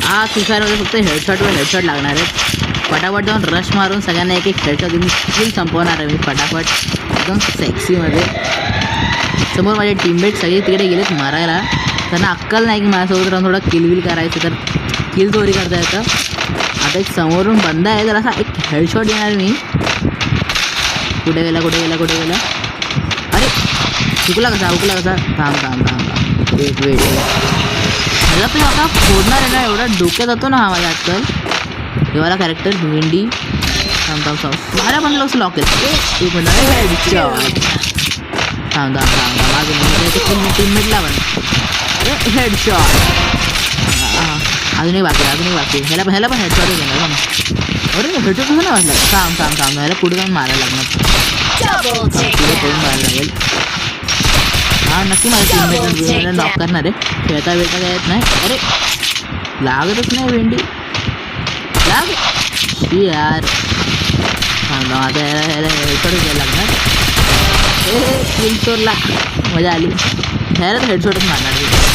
हा फ्री फायरमध्ये फक्त हेडशॉट लागणार आहेत. फटाफट जाऊन रश मारून सगळ्यांना एक हेडशॉट देऊन किल संपवणार आहे मी फटाफट एकदम सेक्सीमध्ये. समोर माझे टीममेट सगळे तिकडे गेलेत मारायला. त्यांना अक्कल नाही की माझ्यासोबत राहून थोडं किल करायचं, तर किल चोरी करता येतं. आता एक समोरून बंद आहे, तर असा एक हेडशॉट देणार मी. कुठे गेला अरे चुकला कसा थांब वेट ह्याला पण आता फोडणार आहे ना, एवढा डोक्यात जातो ना हा माझ्या आजकाल. हे वाला कॅरेक्टर भेंडी. थांब माझ्या पण लक्ष लॉक आहे. हेडशॉट. थांब माझं टीममेटला पण अरे हेडशॉट. अजूनही बाकी ह्याला पण हेडशॉट घेणार का. अरे हेडशॉट कसं नाही वाटलं. थांब ह्याला पुढे जाऊन मारायला लागणार, पुढे पळून मारायला लागेल. हा नक्की माझ्या टीममेटला नॉक करणार आहे. खेळता काय येत नाही. अरे लागतच नाही भेंडी लाग यार. आता ह्याला हेडशॉटच घ्यायला लागणार. किल चोरला, मजा आली. ह्याला तर हेडशॉटच मारणार.